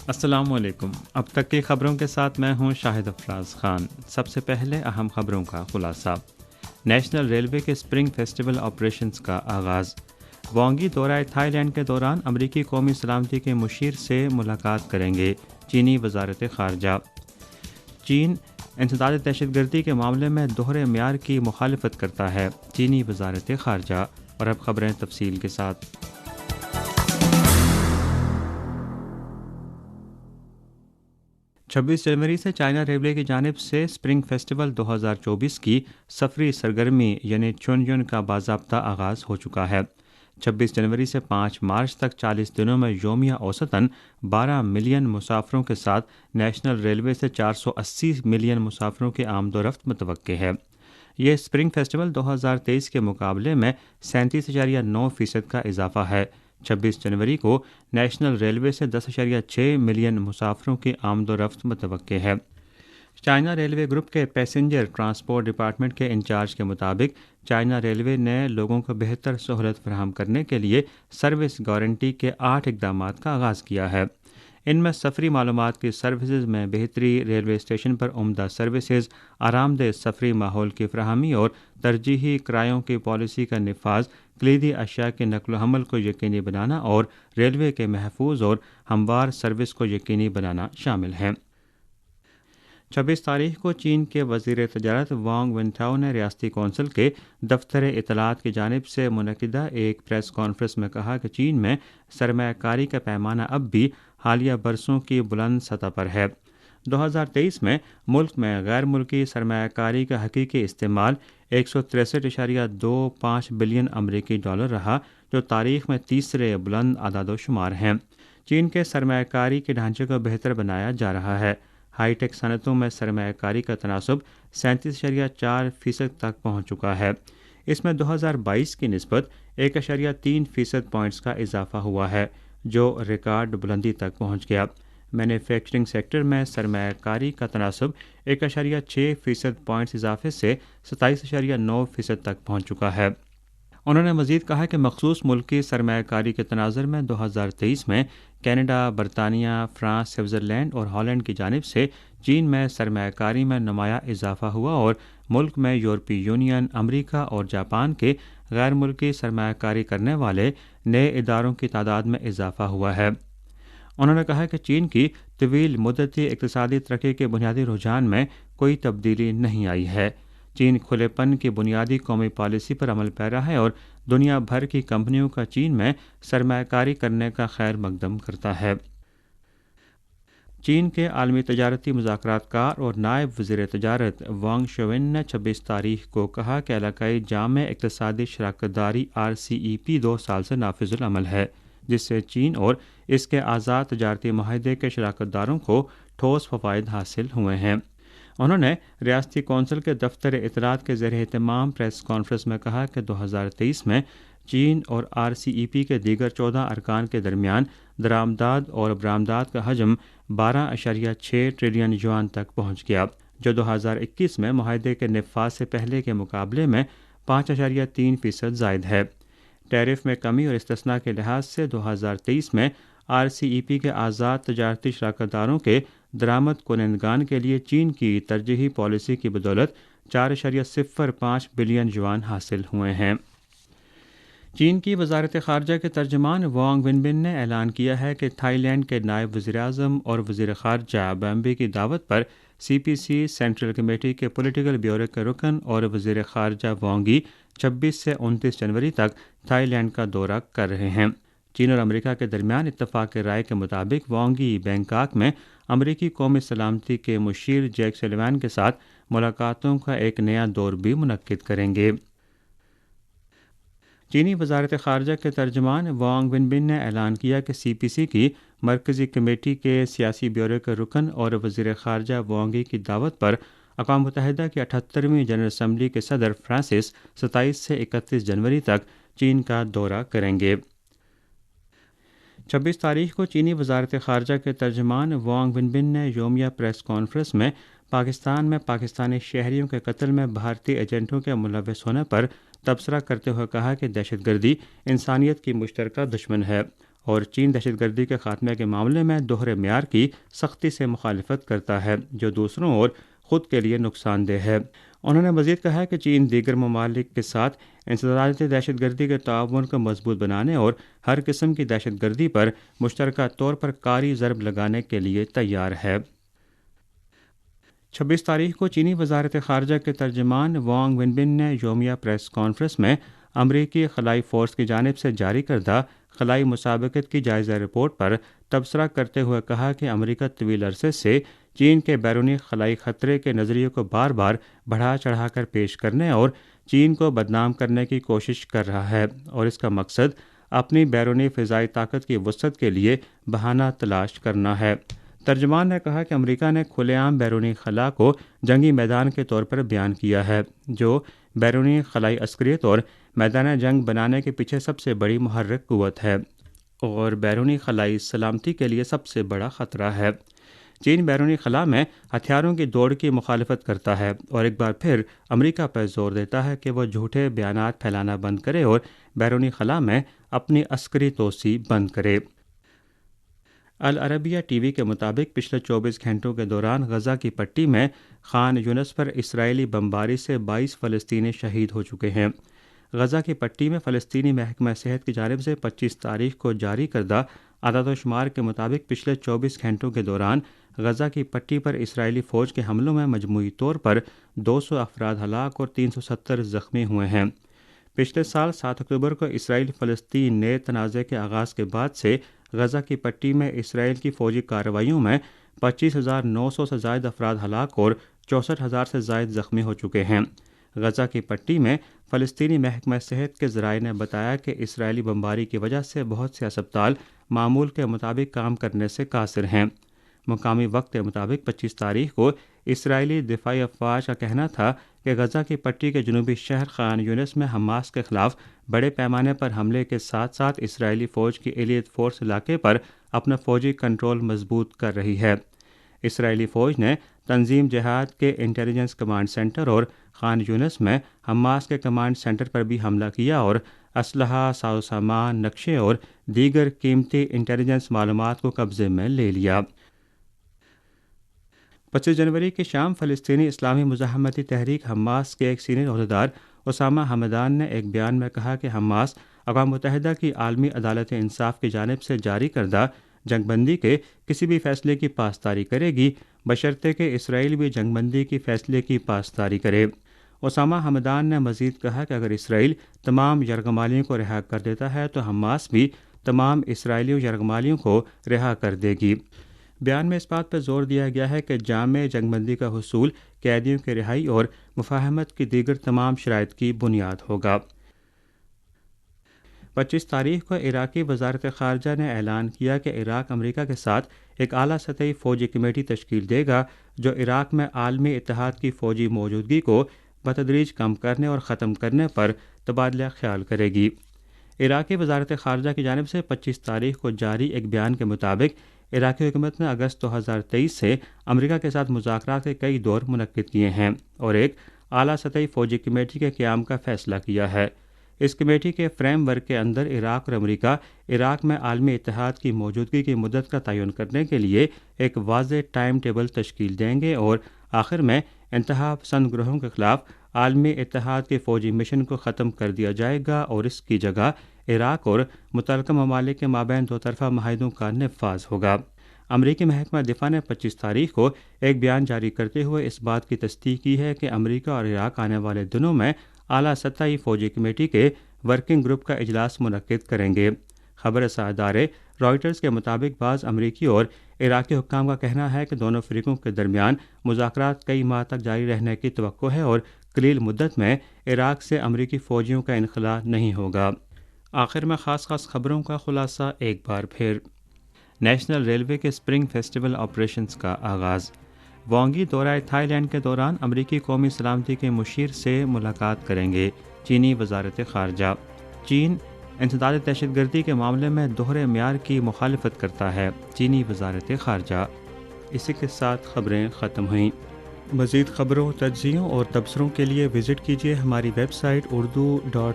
السلام علیکم۔ اب تک کی خبروں کے ساتھ میں ہوں شاہد افراز خان۔ سب سے پہلے اہم خبروں کا خلاصہ۔ نیشنل ریلوے کے اسپرنگ فیسٹیول آپریشنز کا آغاز۔ وانگی دورہ تھائی لینڈ کے دوران امریکی قومی سلامتی کے مشیر سے ملاقات کریں گے، چینی وزارت خارجہ۔ چین انسداد دہشت گردی کے معاملے میں دوہرے معیار کی مخالفت کرتا ہے، چینی وزارت خارجہ۔ اور اب خبریں تفصیل کے ساتھ۔ 26 جنوری سے چائنا ریلوے کی جانب سے اسپرنگ فیسٹیول 2024 کی سفری سرگرمی یعنی چونیون کا باضابطہ آغاز ہو چکا ہے۔ 26 جنوری سے 5 مارچ تک 40 دنوں میں یومیہ اوسطاً 12 ملین مسافروں کے ساتھ نیشنل ریلوے سے 480 ملین مسافروں کی آمد و رفت متوقع ہے۔ یہ اسپرنگ فیسٹیول 2023 کے مقابلے میں 37.9% کا اضافہ ہے۔ 26 جنوری کو نیشنل ریلوے سے 10.6 ملین مسافروں کی آمد و رفت متوقع ہے۔ چائنا ریلوے گروپ کے پیسنجر ٹرانسپورٹ ڈپارٹمنٹ کے انچارج کے مطابق چائنا ریلوے نے لوگوں کو بہتر سہولت فراہم کرنے کے لیے سروس گارنٹی کے 8 اقدامات کا آغاز کیا ہے۔ ان میں سفری معلومات کی سروسز میں بہتری، ریلوے اسٹیشن پر عمدہ سروسز، آرام دہ سفری ماحول کی فراہمی اور ترجیحی کرایوں کی پالیسی کا نفاذ، کلیدی اشیاء کے نقل و حمل کو یقینی بنانا اور ریلوے کے محفوظ اور ہموار سروس کو یقینی بنانا شامل ہیں۔ 26 تاریخ کو چین کے وزیر تجارت وانگ ونٹاؤ نے ریاستی کونسل کے دفتر اطلاعات کی جانب سے منعقدہ ایک پریس کانفرنس میں کہا کہ چین میں سرمایہ کاری کا پیمانہ اب بھی حالیہ برسوں کی بلند سطح پر ہے۔ 2023 میں ملک میں غیر ملکی سرمایہ کاری کا حقیقی استعمال 163.25 بلین امریکی ڈالر رہا، جو تاریخ میں تیسرے بلند اعداد و شمار ہیں۔ چین کے سرمایہ کاری کے ڈھانچے کو بہتر بنایا جا رہا ہے۔ ہائی ٹیک صنعتوں میں سرمایہ کاری کا تناسب 37.4% تک پہنچ چکا ہے۔ اس میں 2022 کی نسبت 1.3% پوائنٹس کا اضافہ ہوا ہے، جو ریکارڈ بلندی تک پہنچ گیا۔ مینوفیکچرنگ سیکٹر میں سرمایہ کاری کا تناسب 1.6% پوائنٹس اضافے سے 27.9% تک پہنچ چکا ہے۔ انہوں نے مزید کہا کہ مخصوص ملکی سرمایہ کاری کے تناظر میں 2023 میں کینیڈا، برطانیہ، فرانس، سوئٹزرلینڈ اور ہالینڈ کی جانب سے چین میں سرمایہ کاری میں نمایاں اضافہ ہوا اور ملک میں یورپی یونین، امریکہ اور جاپان کے غیر ملکی سرمایہ کاری کرنے والے نئے اداروں کی تعداد میں اضافہ ہوا ہے۔ انہوں نے کہا کہ چین کی طویل مدتی اقتصادی ترقی کے بنیادی رجحان میں کوئی تبدیلی نہیں آئی ہے۔ چین کھلے پن کی بنیادی قومی پالیسی پر عمل پیرا ہے اور دنیا بھر کی کمپنیوں کا چین میں سرمایہ کاری کرنے کا خیر مقدم کرتا ہے۔ چین کے عالمی تجارتی مذاکرات کار اور نائب وزیر تجارت وانگ شوین نے 26 تاریخ کو کہا کہ علاقائی جامع اقتصادی شراکت داری RCEP 2 سال سے نافذ العمل ہے، جس سے چین اور اس کے آزاد تجارتی معاہدے کے شراکت داروں کو ٹھوس فوائد حاصل ہوئے ہیں۔ انہوں نے ریاستی کونسل کے دفتر اطلاعات کے زیر اہتمام پریس کانفرنس میں کہا کہ 2023 میں چین اور RCEP کے دیگر 14 ارکان کے درمیان درآمدات اور برآمدات کا حجم 12.6 ٹریلین یوان تک پہنچ گیا، جو 2021 میں معاہدے کے نفاذ سے پہلے کے مقابلے میں 5.3% زائد ہے۔ ٹیرف میں کمی اور استثناء کے لحاظ سے 2023 میں RCEP کے آزاد تجارتی شراکت داروں کے درآمد کنندگان کے لیے چین کی ترجیحی پالیسی کی بدولت 4.05 بلین یوان حاصل ہوئے ہیں۔ چین کی وزارت خارجہ کے ترجمان وانگ ونبن نے اعلان کیا ہے کہ تھائی لینڈ کے نائب وزیر اعظم اور وزیر خارجہ بامبے کی دعوت پر CPC سینٹرل کمیٹی کے پولیٹیکل بیورو کے رکن اور وزیر خارجہ وانگی 26 سے 29 جنوری تک تھائی لینڈ کا دورہ کر رہے ہیں۔ چین اور امریکہ کے درمیان اتفاق رائے کے مطابق وانگی بینکاک میں امریکی قومی سلامتی کے مشیر جیک سلیوان کے ساتھ ملاقاتوں کا ایک نیا دور بھی منعقد کریں گے۔ چینی وزارت خارجہ کے ترجمان وانگ ونبن نے اعلان کیا کہ CPC کی مرکزی کمیٹی کے سیاسی بیورو کے رکن اور وزیر خارجہ وانگی کی دعوت پر اقوام متحدہ کی 78ویں جنرل اسمبلی کے صدر فرانسس 27 سے 31 جنوری تک چین کا دورہ کریں گے۔ 26 تاریخ کو چینی وزارت خارجہ کے ترجمان وانگ ونبن نے یومیہ پریس کانفرنس میں پاکستان میں پاکستانی شہریوں کے قتل میں بھارتی ایجنٹوں کے ملوث ہونے پر تبصرہ کرتے ہوئے کہا کہ دہشت گردی انسانیت کی مشترکہ دشمن ہے اور چین دہشت گردی کے خاتمے کے معاملے میں دوہرے معیار کی سختی سے مخالفت کرتا ہے جو دوسروں اور خود کے لیے نقصان دہ ہے۔ انہوں نے مزید کہا کہ چین دیگر ممالک کے ساتھ انسدادی دہشت گردی کے تعاون کو مضبوط بنانے اور ہر قسم کی دہشت گردی پر مشترکہ طور پر کاری ضرب لگانے کے لیے تیار ہے۔ 26 تاریخ کو چینی وزارت خارجہ کے ترجمان وانگ ونبن نے یومیہ پریس کانفرنس میں امریکی خلائی فورس کی جانب سے جاری کردہ خلائی مسابقت کی جائزہ رپورٹ پر تبصرہ کرتے ہوئے کہا کہ امریکہ طویل عرصے سے چین کے بیرونی خلائی خطرے کے نظریے کو بار بار بڑھا چڑھا کر پیش کرنے اور چین کو بدنام کرنے کی کوشش کر رہا ہے اور اس کا مقصد اپنی بیرونی فضائی طاقت کی وسعت کے لیے بہانہ تلاش کرنا ہے۔ ترجمان نے کہا کہ امریکہ نے کھلے عام بیرونی خلا کو جنگی میدان کے طور پر بیان کیا ہے جو بیرونی خلائی عسکریت اور میدان جنگ بنانے کے پیچھے سب سے بڑی محرک قوت ہے اور بیرونی خلائی سلامتی کے لیے سب سے بڑا خطرہ ہے۔ چین بیرونی خلا میں ہتھیاروں کی دوڑ کی مخالفت کرتا ہے اور ایک بار پھر امریکہ پر زور دیتا ہے کہ وہ جھوٹے بیانات پھیلانا بند کرے اور بیرونی خلا میں اپنی عسکری توسیع بند کرے۔ العربیہ ٹی وی کے مطابق پچھلے 24 گھنٹوں کے دوران غزہ کی پٹی میں خان یونس پر اسرائیلی بمباری سے 22 فلسطینی شہید ہو چکے ہیں۔ غزہ کی پٹی میں فلسطینی محکمہ صحت کی جانب سے 25 تاریخ کو جاری کردہ اعداد و شمار کے مطابق پچھلے 24 گھنٹوں کے دوران غزہ کی پٹی پر اسرائیلی فوج کے حملوں میں مجموعی طور پر 200 افراد ہلاک اور 370 زخمی ہوئے ہیں۔ پچھلے سال 7 اکتوبر کو اسرائیل فلسطین نئے تنازع کے آغاز کے بعد سے غزہ کی پٹی میں اسرائیل کی فوجی کارروائیوں میں 25,900 سے زائد افراد ہلاک اور 64,000 سے زائد زخمی ہو چکے ہیں۔ غزہ کی پٹی میں فلسطینی محکمہ صحت کے ذرائع نے بتایا کہ اسرائیلی بمباری کی وجہ سے بہت سے اسپتال معمول کے مطابق کام کرنے سے قاصر ہیں۔ مقامی وقت کے مطابق 25 تاریخ کو اسرائیلی دفاعی افواج کا کہنا تھا کہ غزہ کی پٹی کے جنوبی شہر خان یونس میں حماس کے خلاف بڑے پیمانے پر حملے کے ساتھ ساتھ اسرائیلی فوج کی ایلیٹ فورس علاقے پر اپنا فوجی کنٹرول مضبوط کر رہی ہے۔ اسرائیلی فوج نے تنظیم جہاد کے انٹیلیجنس کمانڈ سینٹر اور خان یونس میں حماس کے کمانڈ سینٹر پر بھی حملہ کیا اور اسلحہ، ساز و سامان، نقشے اور دیگر قیمتی انٹیلیجنس معلومات کو قبضے میں لے لیا۔ 25 جنوری کی شام فلسطینی اسلامی مزاحمتی تحریک حماس کے ایک سینئر عہدیدار اسامہ حمدان نے ایک بیان میں کہا کہ حماس اقوام متحدہ کی عالمی عدالت انصاف کی جانب سے جاری کردہ جنگ بندی کے کسی بھی فیصلے کی پاسداری کرے گی بشرطے کہ اسرائیل بھی جنگ بندی کی فیصلے کی پاسداری کرے۔ اسامہ حمدان نے مزید کہا کہ اگر اسرائیل تمام یرغمالیوں کو رہا کر دیتا ہے تو حماس بھی تمام اسرائیلی یرغمالیوں کو رہا کر دے گی۔ بیان میں اس بات پر زور دیا گیا ہے کہ جامع جنگ بندی کا حصول قیدیوں کی رہائی اور مفاہمت کی دیگر تمام شرائط کی بنیاد ہوگا۔ 25 تاریخ کو عراقی وزارت خارجہ نے اعلان کیا کہ عراق امریکہ کے ساتھ ایک اعلیٰ سطحی فوجی کمیٹی تشکیل دے گا جو عراق میں عالمی اتحاد کی فوجی موجودگی کو بتدریج کم کرنے اور ختم کرنے پر تبادلہ خیال کرے گی۔ عراقی وزارت خارجہ کی جانب سے 25 تاریخ کو جاری ایک بیان کے مطابق عراقی حکومت نے اگست 2023 سے امریکہ کے ساتھ مذاکرات کے کئی دور منعقد کیے ہیں اور ایک اعلیٰ سطحی فوجی کمیٹی کے قیام کا فیصلہ کیا ہے۔ اس کمیٹی کے فریم ورک کے اندر عراق اور امریکہ عراق میں عالمی اتحاد کی موجودگی کی مدت کا تعین کرنے کے لیے ایک واضح ٹائم ٹیبل تشکیل دیں گے اور آخر میں انتہا پسند گروہوں کے خلاف عالمی اتحاد کے فوجی مشن کو ختم کر دیا جائے گا اور اس کی جگہ عراق اور متعلقہ ممالک کے مابین دو طرفہ معاہدوں کا نفاذ ہوگا۔ امریکی محکمہ دفاع نے 25 تاریخ کو ایک بیان جاری کرتے ہوئے اس بات کی تصدیق کی ہے کہ امریکہ اور عراق آنے والے دنوں میں اعلیٰ سطحی فوجی کمیٹی کے ورکنگ گروپ کا اجلاس منعقد کریں گے۔ خبر رساں ادارے رائٹرز کے مطابق بعض امریکی اور عراقی حکام کا کہنا ہے کہ دونوں فریقوں کے درمیان مذاکرات کئی ماہ تک جاری رہنے کی توقع ہے اور قلیل مدت میں عراق سے امریکی فوجیوں کا انخلاء نہیں ہوگا۔ آخر میں خاص خبروں کا خلاصہ ایک بار پھر۔ نیشنل ریلوے کے اسپرنگ فیسٹیول آپریشنز کا آغاز۔ وانگی دورہ تھائی لینڈ کے دوران امریکی قومی سلامتی کے مشیر سے ملاقات کریں گے، چینی وزارت خارجہ۔ چین انسداد دہشت گردی کے معاملے میں دوہرے معیار کی مخالفت کرتا ہے، چینی وزارت خارجہ۔ اسی کے ساتھ خبریں ختم ہوئیں۔ مزید خبروں، تجزیوں اور تبصروں کے لیے وزٹ کیجیے ہماری ویب سائٹ urdu.cri.cn۔